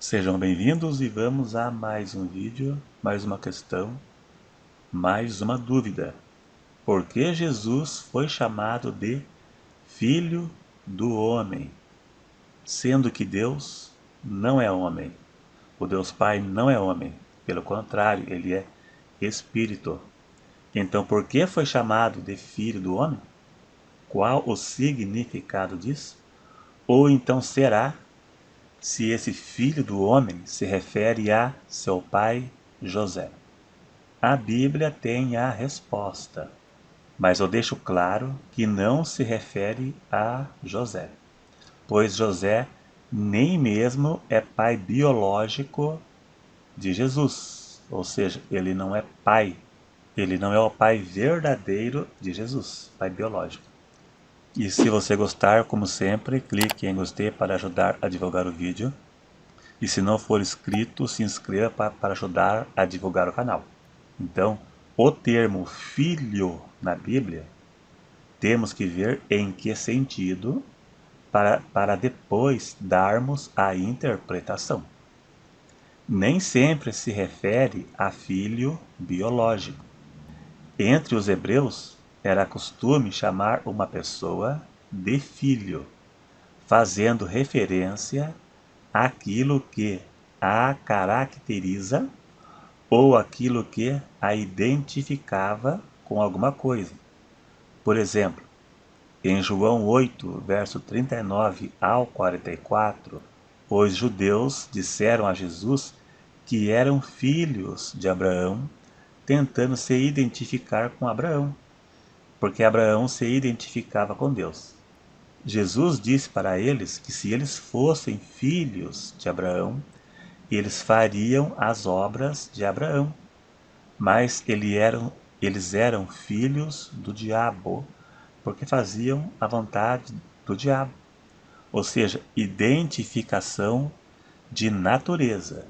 Sejam bem-vindos e vamos a mais um vídeo, mais uma questão, mais uma dúvida. Por que Jesus foi chamado de Filho do Homem, sendo que Deus não é homem? O Deus Pai não é homem, pelo contrário, ele é Espírito. Então, por que foi chamado de Filho do Homem? Qual o significado disso? Ou então será se esse filho do homem se refere a seu pai José? A Bíblia tem a resposta, mas eu deixo claro que não se refere a José, pois José nem mesmo é pai biológico de Jesus, ou seja, ele não é pai, ele não é o pai verdadeiro de Jesus, pai biológico. E se você gostar, como sempre, clique em gostei para ajudar a divulgar o vídeo. E se não for inscrito, se inscreva para ajudar a divulgar o canal. Então, o termo filho na Bíblia, temos que ver em que sentido para depois darmos a interpretação. Nem sempre se refere a filho biológico. Entre os hebreus, era costume chamar uma pessoa de filho, fazendo referência àquilo que a caracteriza ou aquilo que a identificava com alguma coisa. Por exemplo, em João 8, verso 39 ao 44, os judeus disseram a Jesus que eram filhos de Abraão, tentando se identificar com Abraão, porque Abraão se identificava com Deus. Jesus disse para eles que se eles fossem filhos de Abraão, eles fariam as obras de Abraão, mas eles eram filhos do diabo, porque faziam a vontade do diabo. Ou seja, identificação de natureza.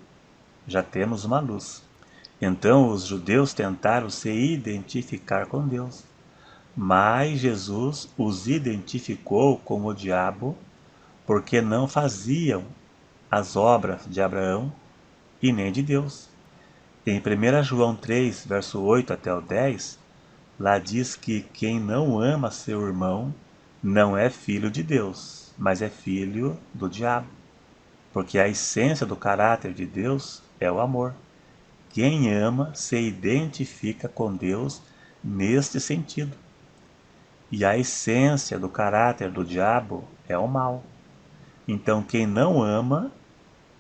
Já temos uma luz. Então os judeus tentaram se identificar com Deus, mas Jesus os identificou com o diabo, porque não faziam as obras de Abraão e nem de Deus. Em 1 João 3, verso 8 até o 10, lá diz que quem não ama seu irmão não é filho de Deus, mas é filho do diabo, porque a essência do caráter de Deus é o amor. Quem ama se identifica com Deus neste sentido. E a essência do caráter do diabo é o mal. Então, quem não ama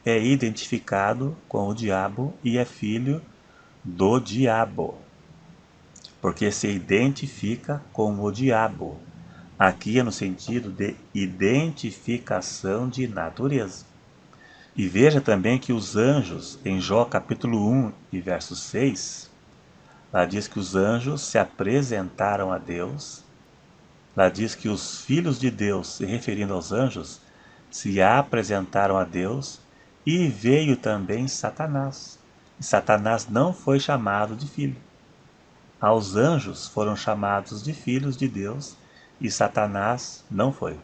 é identificado com o diabo e é filho do diabo, porque se identifica com o diabo. Aqui é no sentido de identificação de natureza. E veja também que os anjos, em Jó capítulo 1 e verso 6, lá diz que os anjos se apresentaram a Deus. Lá diz que os filhos de Deus, se referindo aos anjos, se apresentaram a Deus, e veio também Satanás. E Satanás não foi chamado de filho. Aos anjos foram chamados de filhos de Deus, e Satanás não foi.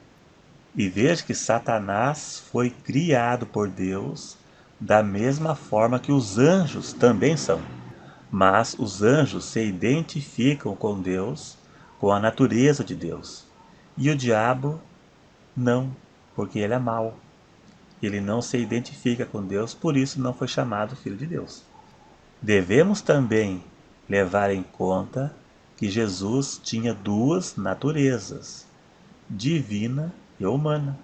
E veja que Satanás foi criado por Deus da mesma forma que os anjos também são. Mas os anjos se identificam com Deus, com a natureza de Deus. E o diabo não, porque ele é mau. Ele não se identifica com Deus, por isso não foi chamado filho de Deus. Devemos também levar em conta que Jesus tinha duas naturezas, divina e humana.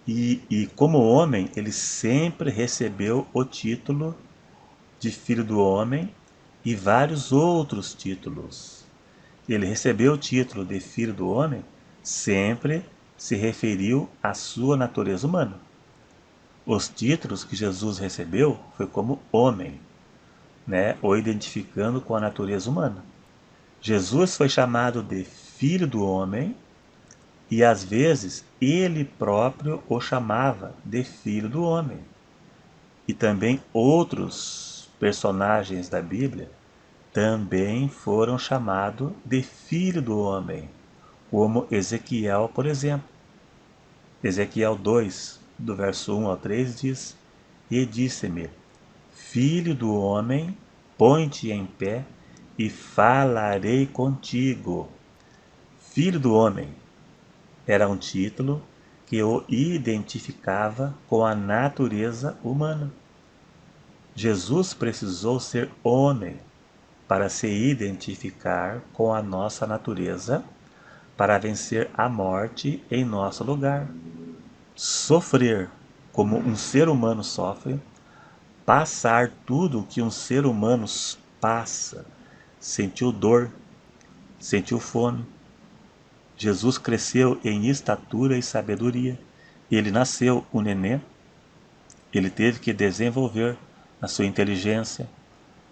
E como homem, ele sempre recebeu o título de filho do homem e vários outros títulos. Ele recebeu o título de filho do homem, sempre se referiu à sua natureza humana. Os títulos que Jesus recebeu foi como homem, né, o identificando com a natureza humana. Jesus foi chamado de filho do homem e às vezes ele próprio o chamava de filho do homem. E também outros personagens da Bíblia também foram chamados de filho do homem, como Ezequiel, por exemplo. Ezequiel 2, do verso 1 ao 3 diz: e disse-me: Filho do homem, põe-te em pé e falarei contigo. Filho do homem era um título que o identificava com a natureza humana. Jesus precisou ser homem para se identificar com a nossa natureza, para vencer a morte em nosso lugar. Sofrer como um ser humano sofre, passar tudo o que um ser humano passa, sentiu dor, sentiu fome. Jesus cresceu em estatura e sabedoria. Ele nasceu um nenê, ele teve que desenvolver a sua inteligência,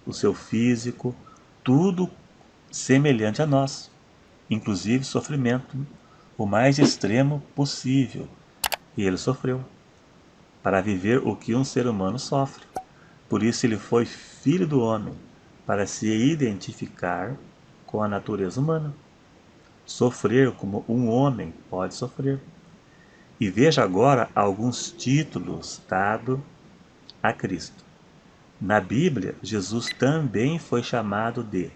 o seu físico, tudo semelhante a nós, inclusive sofrimento, o mais extremo possível. E ele sofreu para viver o que um ser humano sofre. Por isso ele foi filho do homem, para se identificar com a natureza humana. Sofrer como um homem pode sofrer. E veja agora alguns títulos dados a Cristo. Na Bíblia, Jesus também foi chamado de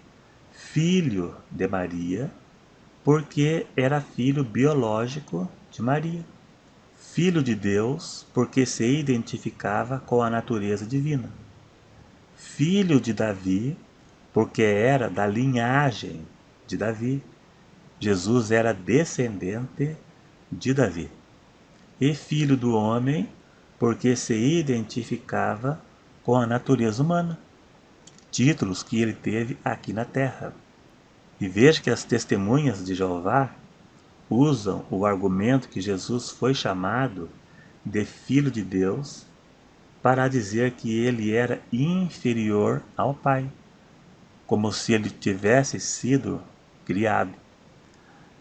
Filho de Maria, porque era filho biológico de Maria. Filho de Deus, porque se identificava com a natureza divina. Filho de Davi, porque era da linhagem de Davi. Jesus era descendente de Davi. E filho do homem, porque se identificava com a natureza humana. Títulos que ele teve aqui na terra. E veja que as testemunhas de Jeová usam o argumento que Jesus foi chamado de Filho de Deus para dizer que ele era inferior ao Pai, como se ele tivesse sido criado.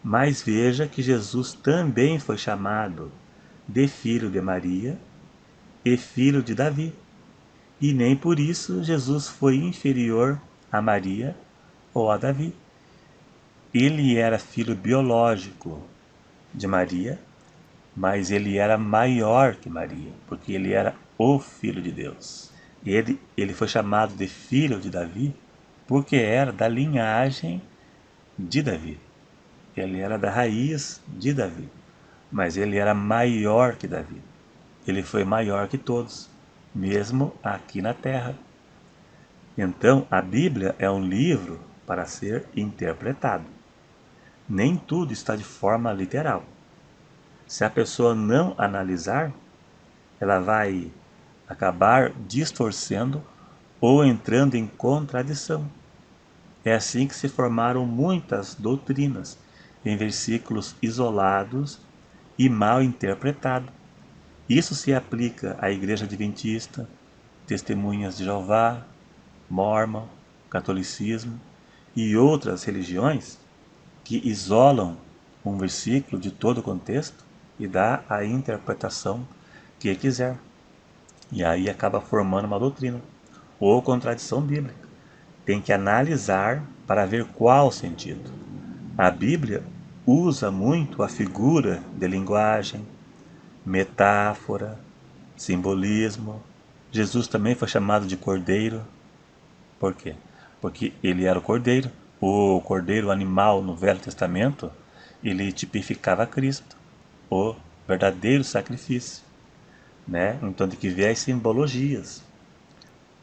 Mas veja que Jesus também foi chamado de Filho de Maria e Filho de Davi. E nem por isso Jesus foi inferior a Maria ou a Davi. Ele era filho biológico de Maria, mas ele era maior que Maria, porque ele era o Filho de Deus. Ele foi chamado de Filho de Davi porque era da linhagem de Davi. Ele era da raiz de Davi, mas ele era maior que Davi. Ele foi maior que todos, mesmo aqui na terra. Então, a Bíblia é um livro para ser interpretado. Nem tudo está de forma literal. Se a pessoa não analisar, ela vai acabar distorcendo ou entrando em contradição. É assim que se formaram muitas doutrinas em versículos isolados e mal interpretados. Isso se aplica à Igreja Adventista, Testemunhas de Jeová, Mórmon, Catolicismo e outras religiões que isolam um versículo de todo o contexto e dá a interpretação que quiser. E aí acaba formando uma doutrina ou contradição bíblica. Tem que analisar para ver qual o sentido. A Bíblia usa muito a figura de linguagem, metáfora, simbolismo. Jesus também foi chamado de cordeiro. Por quê? Porque ele era o cordeiro. O cordeiro animal no Velho Testamento, ele tipificava Cristo, o verdadeiro sacrifício, né? Então tem que ver as simbologias.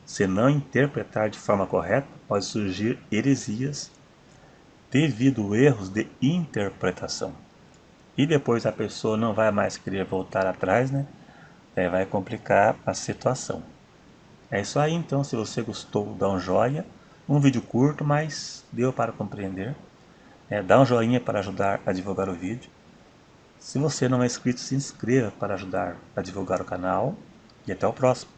Se não interpretar de forma correta, pode surgir heresias devido a erros de interpretação. E depois a pessoa não vai mais querer voltar atrás, né? Vai complicar a situação. É isso aí, então. Se você gostou, dá um joinha. Um vídeo curto, mas deu para compreender. Dá um joinha para ajudar a divulgar o vídeo. Se você não é inscrito, se inscreva para ajudar a divulgar o canal. E até o próximo.